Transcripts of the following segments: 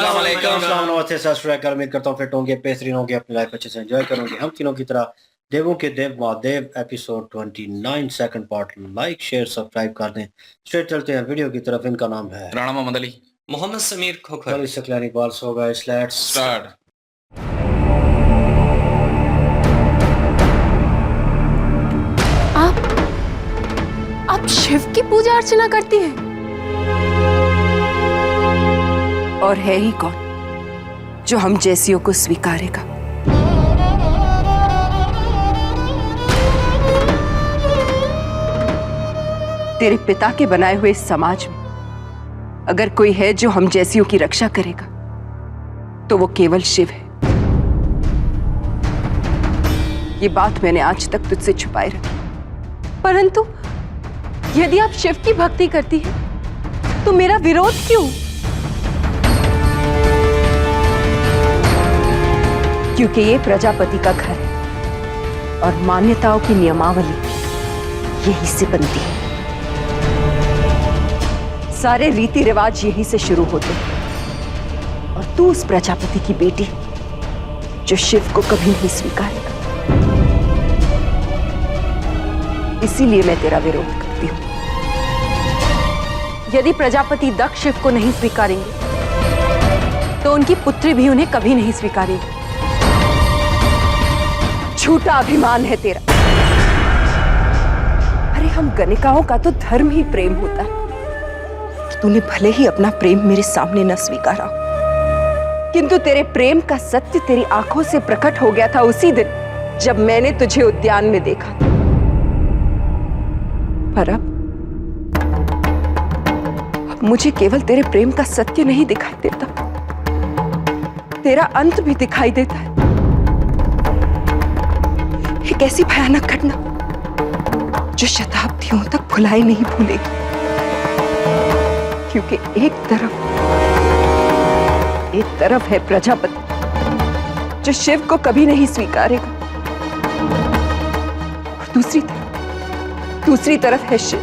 अस्सलाम वालेकुम। नमस्ते, सत श्री अकाल। उम्मीद करता हूँ फिट होंगे, बेहतरीन होंगे, अपनी लाइफ अच्छे से एंजॉय करोगे। हम तीनों की तरह देवों के देव Mahadev episode 29 second part. Like share subscribe कर दें। स्ट्रेट चलते हैं वीडियो की तरफ। इनका नाम है राणा मोहम्मद अली। मोहम्मद समीर खोखर। चलो इससे क्लैनिक बॉल्स होगा। Let's start. आप शिव की पूजा अर्चना करती हैं? और है ही कौन जो हम जैसियों को स्वीकारेगा? तेरे पिता के बनाए हुए इस समाज में अगर कोई है जो हम जैसियों की रक्षा करेगा तो वो केवल शिव है। ये बात मैंने आज तक तुझसे छुपाए रखी, परंतु यदि आप शिव की भक्ति करती हैं तो मेरा विरोध क्यों? क्योंकि ये प्रजापति का घर है और मान्यताओं की नियमावली यहीं से बनती है। सारे रीति रिवाज यहीं से शुरू होते हैं और तू उस प्रजापति की बेटी जो शिव को कभी नहीं स्वीकारेगा। इसीलिए मैं तेरा विरोध करती हूं। यदि प्रजापति दक्ष शिव को नहीं स्वीकारेंगे तो उनकी पुत्री भी उन्हें कभी नहीं स्वीकारेगी। झूठा अभिमान है तेरा। अरे हम गणिकाओं का तो धर्म ही प्रेम होता है। तूने भले ही अपना प्रेम मेरे सामने न स्वीकारा, किंतु तेरे प्रेम का सत्य तेरी आंखों से प्रकट हो गया था उसी दिन जब मैंने तुझे उद्यान में देखा था। पर अब मुझे केवल तेरे प्रेम का सत्य नहीं दिखाई देता, तेरा अंत भी दिखाई देता है। एक ऐसी भयानक घटना जो शताब्दियों तक भुलाई नहीं भूलेगी। क्योंकि एक तरफ है प्रजापति जो शिव को कभी नहीं स्वीकारेगा, और दूसरी तरफ है शिव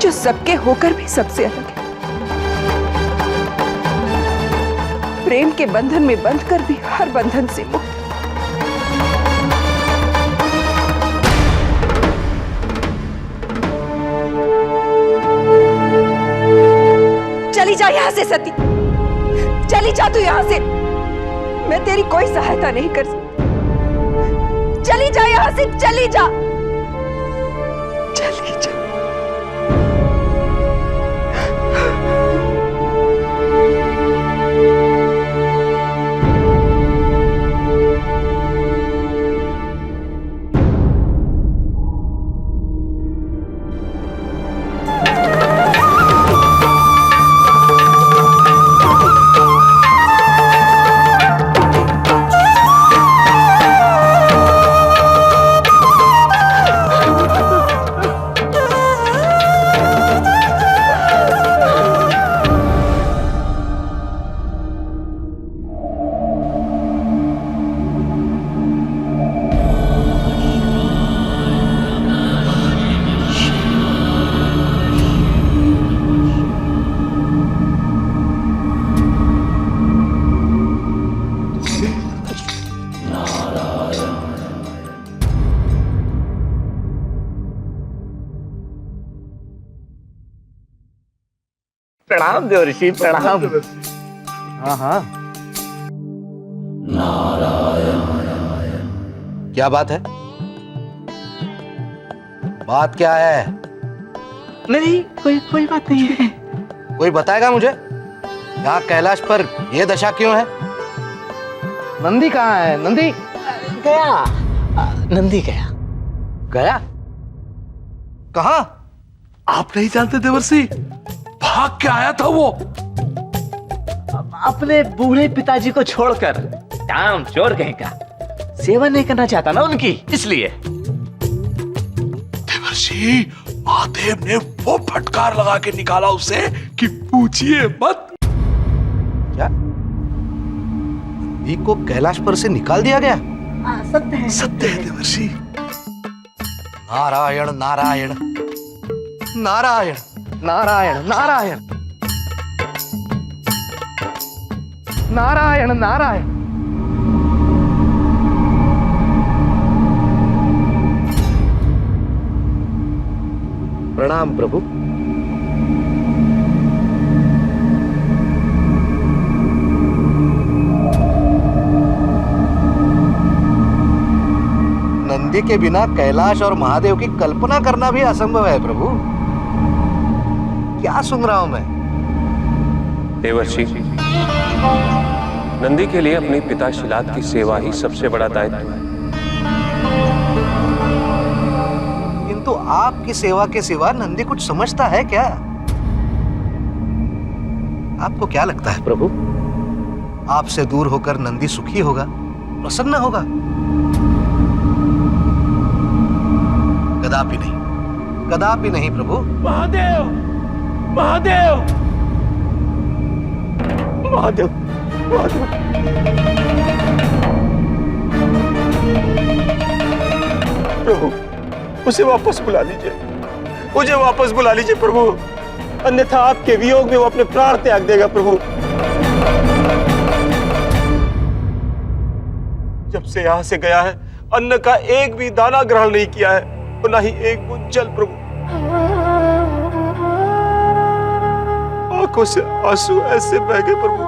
जो सबके होकर भी सबसे अलग है। प्रेम के बंधन में बंधकर भी हर बंधन से मुक्त। चली जा यहां से सती, चली जा तू यहां से। मैं तेरी कोई सहायता नहीं कर सकती। चली जा यहां से, चली जा, चली जा। प्रणाम देवर्षि, प्रणाम। हाँ हाँ, क्या बात है? बात क्या है? नहीं, कोई बात नहीं है। कोई बताएगा मुझे यहाँ कैलाश पर यह दशा क्यों है? नंदी कहाँ है? नंदी गया, नंदी गया। गया कहाँ? आप नहीं जानते देवर्षि? भाग के आया था वो अपने बूढ़े पिताजी को छोड़कर। काम चोर कहीं का, सेवा नहीं करना चाहता ना उनकी, इसलिए। देवर्षि, महादेव ने वो फटकार लगा के निकाला उसे कि पूछिए मत। क्या नंदी को कैलाश पर से निकाल दिया गया? सत्य है देवर्षि। नारायण नारायण नारायण नारायण नारायण। नारायण नारायण। प्रणाम प्रभु। नंदी के बिना कैलाश और महादेव की कल्पना करना भी असंभव है प्रभु। क्या सुन रहा हूं मैं? देवर्षि, नंदी के लिए अपने पिता शिलाद की सेवा ही सबसे बड़ा दायित्व है। किंतु आपकी सेवा के सिवा नंदी कुछ समझता है क्या? आपको क्या लगता है प्रभु, आपसे दूर होकर नंदी सुखी होगा, प्रसन्न होगा? कदापि नहीं, कदापि नहीं प्रभु। महादेव, महादेव, महादेव, महादेव। प्रभु, उसे वापस बुला लीजिए, मुझे वापस बुला लीजिए प्रभु, अन्यथा आपके वियोग में वो अपने प्राण त्याग देगा प्रभु। जब से यहां से गया है अन्न का एक भी दाना ग्रहण नहीं किया है, और ना ही एक बूंद जल प्रभु। आंखों से आंसू ऐसे बह गए प्रभु,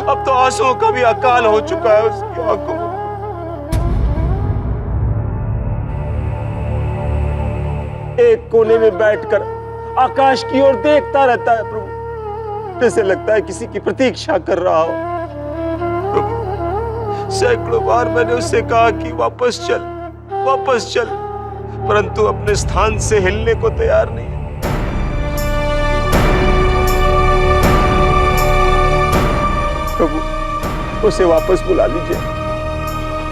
अब तो आंसुओं का भी अकाल हो चुका है उसकी आंखों में। एक कोने में बैठकर आकाश की ओर देखता रहता है प्रभु, जैसे लगता है किसी की प्रतीक्षा कर रहा हो। प्रभु, सैकड़ों बार मैंने उससे कहा कि वापस चल, वापस चल, परंतु अपने स्थान से हिलने को तैयार नहीं है। प्रभु, उसे वापस बुला लीजिए,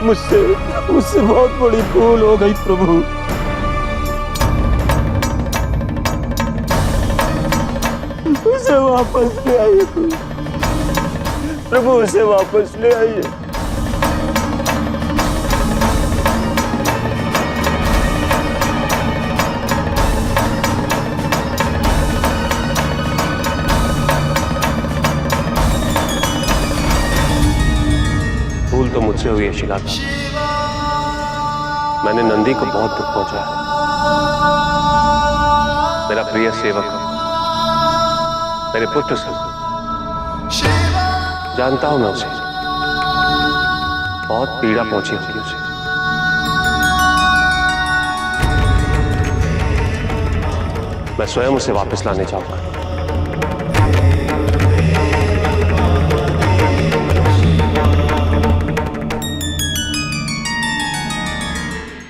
मुझसे मुझसे बहुत बड़ी भूल हो गई प्रभु। उसे वापस ले आइए प्रभु, उसे वापस ले आइए। भूल तो मुझसे हुई है शिलाद। मैंने नंदी को बहुत दुख पहुंचाया। मेरा प्रिय सेवक, मेरे पुत्र से जानता हूं मैं उसे, बहुत पीड़ा पहुंची होगी उसे। मैं स्वयं उसे वापस लाने चाहूंगा।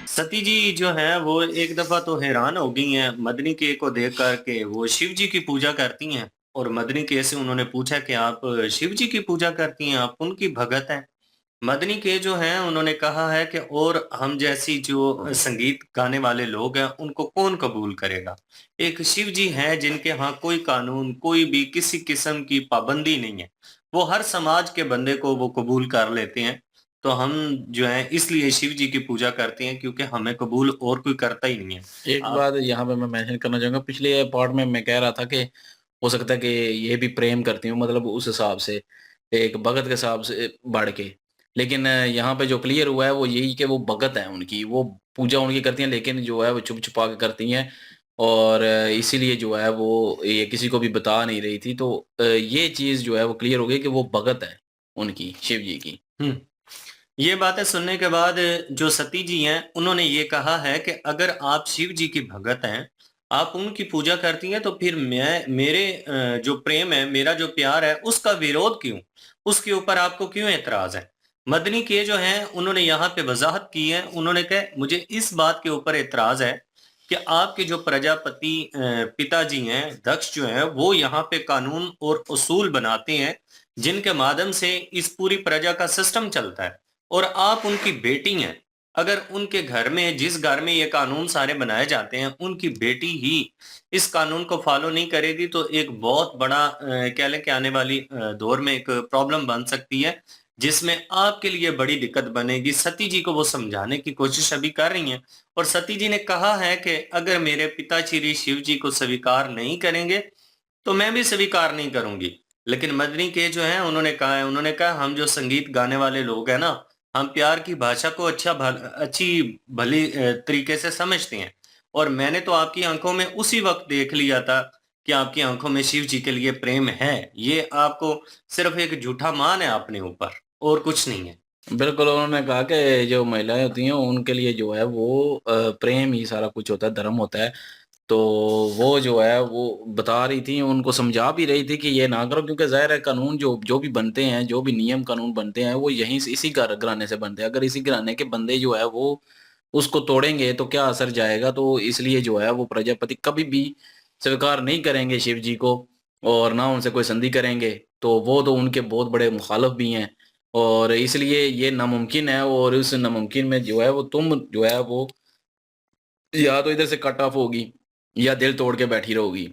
सती जी जो है वो एक दफा तो हैरान हो गई हैं मदनी के को देख करके। वो शिव जी की पूजा करती हैं और मदनी के से उन्होंने पूछा कि आप शिव जी की पूजा करती हैं, आप उनकी भगत हैं। मदनी के जो हैं उन्होंने कहा है कि और हम जैसी जो संगीत गाने वाले लोग हैं उनको कौन कबूल करेगा। एक शिव जी हैं जिनके यहाँ कोई कानून, कोई भी किसी किस्म की पाबंदी नहीं है, वो हर समाज के बंदे को वो कबूल कर लेते हैं। तो हम जो है इसलिए शिव जी की पूजा करते हैं क्योंकि हमें कबूल और कोई करता ही नहीं है। एक बात यहाँ पे मैं मेंशन करना चाहूंगा, पिछले पार्ट में मैं कह रहा था कि हो सकता है कि ये भी प्रेम करती हूँ, मतलब उस हिसाब से एक भगत के हिसाब से बढ़ के, लेकिन यहाँ पे जो क्लियर हुआ है वो यही कि वो भगत है उनकी, वो पूजा उनकी करती हैं, लेकिन जो है वो छुप छुपा के करती हैं, और इसीलिए जो है वो ये किसी को भी बता नहीं रही थी। तो ये चीज जो है वो क्लियर हो गई कि वो भगत है उनकी, शिव जी की। ये बातें सुनने के बाद जो सती जी हैं उन्होंने ये कहा है कि अगर आप शिव जी की भगत हैं, आप उनकी पूजा करती हैं, तो फिर मेरे जो प्रेम है, मेरा जो प्यार है, उसका विरोध क्यों, उसके ऊपर आपको क्यों एतराज है। मदनी के जो हैं उन्होंने यहाँ पे वजाहत की है। उन्होंने कहा मुझे इस बात के ऊपर एतराज है कि आपके जो प्रजापति पिताजी हैं, दक्ष जो हैं, वो यहाँ पे कानून और उसूल बनाते हैं जिनके माध्यम से इस पूरी प्रजा का सिस्टम चलता है, और आप उनकी बेटी हैं। अगर उनके घर में, जिस घर में ये कानून सारे बनाए जाते हैं, उनकी बेटी ही इस कानून को फॉलो नहीं करेगी तो एक बहुत बड़ा कह लें कि आने वाली दौर में एक प्रॉब्लम बन सकती है, जिसमें आपके लिए बड़ी दिक्कत बनेगी। सती जी को वो समझाने की कोशिश अभी कर रही हैं, और सती जी ने कहा है कि अगर मेरे पिता श्री शिव जी को स्वीकार नहीं करेंगे तो मैं भी स्वीकार नहीं करूंगी। लेकिन मदनी के जो हैं उन्होंने कहा हम जो संगीत गाने वाले लोग हैं ना, हम प्यार की भाषा को अच्छी भली तरीके से समझते हैं। और मैंने तो आपकी आंखों में उसी वक्त देख लिया था कि आपकी आंखों में शिव जी के लिए प्रेम है। ये आपको सिर्फ एक झूठा मान है अपने ऊपर, और कुछ नहीं है। बिल्कुल, उन्होंने कहा कि जो महिलाएँ होती हैं उनके लिए जो है वो प्रेम ही सारा कुछ होता है, धर्म होता है। तो वो जो है वो बता रही थी, उनको समझा भी रही थी कि ये ना करो, क्योंकि ज़ाहिर है कानून जो जो भी बनते हैं, जो भी नियम कानून बनते हैं वो यहीं से इसी घराने से बनते हैं। अगर इसी घराने के बंदे जो है वो उसको तोड़ेंगे तो क्या असर जाएगा? तो इसलिए जो है वो प्रजापति कभी भी स्वीकार नहीं करेंगे शिव जी को, और ना उनसे कोई संधि करेंगे। तो वो तो उनके बहुत बड़े मुखालिफ भी हैं, और इसलिए ये नामुमकिन है, और उस नामुमकिन में जो है वो तुम जो है वो या तो इधर से कट ऑफ होगी या दिल तोड़ के बैठी रहोगी।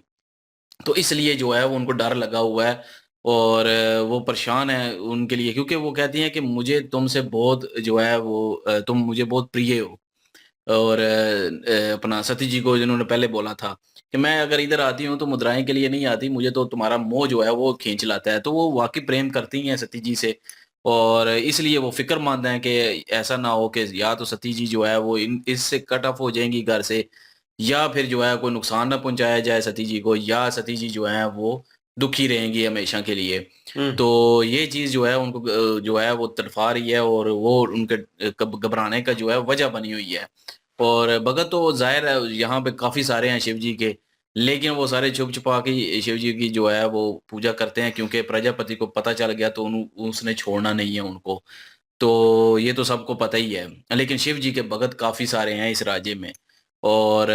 तो इसलिए जो है वो उनको डर लगा हुआ है, और वो परेशान है उनके लिए, क्योंकि वो कहती हैं कि मुझे तुमसे बहुत जो है वो तुम मुझे बहुत प्रिय हो। और अपना सती जी को जिन्होंने पहले बोला था कि मैं अगर इधर आती हूँ तो मुद्राएँ के लिए नहीं आती, मुझे तो तुम्हारा मोह जो है वो खींच लाता है। तो वो वाक़ई प्रेम करती हैं सती जी से, और इसलिए वो फ़िक्रमंद हैं कि ऐसा ना हो कि या तो सती जी जो है वो इन इससे कट ऑफ हो जाएँगी घर से, या फिर जो है कोई नुकसान ना पहुँचाया जाए सती जी को, या सती जी जो हैं वो दुखी रहेंगी हमेशा के लिए। तो ये चीज़ जो है उनको जो है वो तड़फा रही है, और वो उनके घबराने का जो है वजह बनी हुई है। और भगत तो ज़ाहिर है यहाँ पे काफ़ी सारे हैं शिव जी के, लेकिन वो सारे छुप-छुपा के ही शिव जी की जो है वो पूजा करते हैं, क्योंकि प्रजापति को पता चल गया तो उसने छोड़ना नहीं है उनको। तो ये तो सबको पता ही है। लेकिन शिव जी के भगत काफ़ी सारे हैं इस राज्य में। और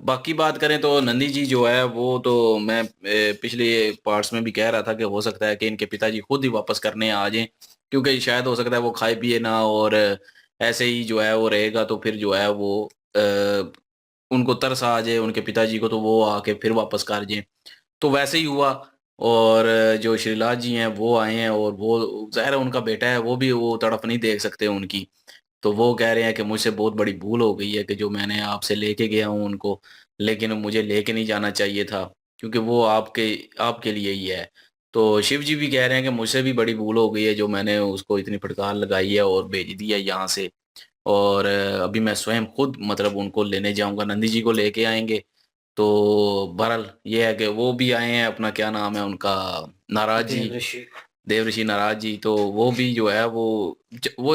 बाकी बात करें तो नंदी जी जो है वो तो मैं पिछले पार्ट्स में भी कह रहा था कि हो सकता है कि इनके पिताजी खुद ही वापस करने आ जाएँ, क्योंकि शायद हो सकता है वो खाए-पिए ना, और ऐसे ही जो है वो रहेगा तो फिर जो है वो अ, उनको तरस आ जाए उनके पिताजी को, तो वो आके फिर वापस कर जाएँ। तो वैसे ही हुआ, और जो श्रीलाल जी हैं वो आए हैं, और वो ज़ाहिर है उनका बेटा है, वो भी वो तड़प नहीं देख सकते उनकी। तो वो कह रहे हैं कि मुझसे बहुत बड़ी भूल हो गई है कि जो मैंने आपसे लेके गया हूँ उनको, लेकिन मुझे लेके नहीं जाना चाहिए था, क्योंकि वो आपके आपके लिए ही है। तो शिव जी भी कह रहे हैं कि मुझसे भी बड़ी भूल हो गई है जो मैंने उसको इतनी फटकार लगाई है और भेज दिया यहाँ से। और अभी मैं स्वयं खुद मतलब उनको लेने जाऊँगा, नंदी जी को लेके आएँगे। तो बहरहाल ये है कि वो भी आए हैं, अपना क्या नाम है उनका, नाराज़ जी, देवऋषि। देवऋषि नाराज़ जी, तो वो भी जो है वो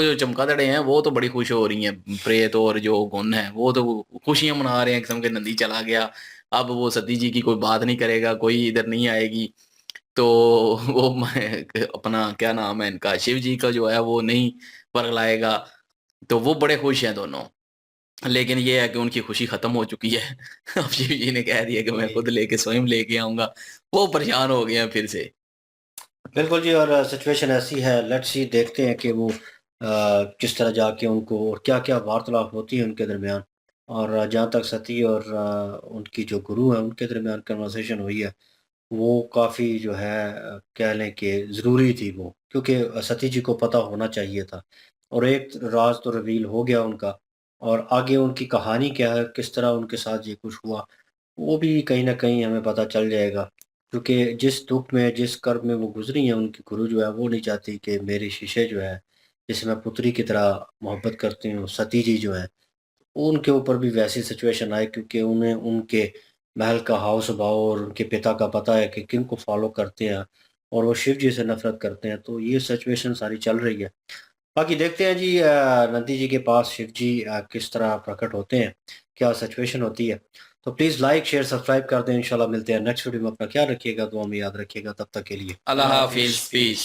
जो चमगादड़ें हैं वो तो बड़ी खुश हो रही हैं, प्रेत और जो गुण हैं वो तो खुशियाँ मना रहे हैं, किस्म के नंदी चला गया, अब वो सती जी की कोई बात नहीं करेगा, कोई इधर नहीं आएगी। तो वो मैं अपना क्या नाम है इनका, शिव जी का जो है वो नहीं वर्गलाएगा, तो वो बड़े खुश हैं दोनों। लेकिन ये है कि उनकी खुशी खत्म हो चुकी है। अब शिव जी ने कह दिया कि मैं जी, खुद लेके स्वयं लेके आऊँगा। वो परेशान हो गए हैं फिर से। बिल्कुल जी। और सिचुएशन ऐसी है, लेट्स सी, देखते हैं कि वो किस तरह जाके उनको और क्या-क्या वार्तालाप होती है उनके दरमियान। और जहाँ तक सती और उनकी जो गुरु हैं उनके दरमियान कन्वर्सेशन हुई है, वो काफ़ी जो है कह लें कि ज़रूरी थी वो, क्योंकि सती जी को पता होना चाहिए था। और एक राज़ तो रिवील हो गया उनका, और आगे उनकी कहानी क्या है, किस तरह उनके साथ ये कुछ हुआ, वो भी कहीं न कहीं हमें पता चल जाएगा। क्योंकि जिस दुःख में, जिस कर्ब में वो गुज़री हैं, उनकी गुरु जो है वो नहीं चाहती कि मेरी शीशे जो है, जिसे मैं पुत्री की तरह मोहब्बत करती हूँ, सती जी जो हैं, उनके ऊपर भी वैसी सिचुएशन आए, क्योंकि उन्हें उनके महल का हाव-स्वभाव और उनके पिता का पता है कि किनको फ़ॉलो करते हैं, और वो शिव जी से नफ़रत करते हैं, तो ये सिचुएशन सारी चल रही है। बाकी देखते हैं जी, नंदी जी के पास शिव जी किस तरह प्रकट होते हैं, क्या सिचुएशन होती है। तो प्लीज़ लाइक, शेयर, सब्सक्राइब कर दें। इंशाल्लाह मिलते हैं नेक्स्ट वीडियो में। अपना ख्याल रखिएगा, दुआ में याद रखिएगा। तब तक के लिए अल्लाह अल्लाह हाफ़िज़, हाफ़िज़, पीस। पीस।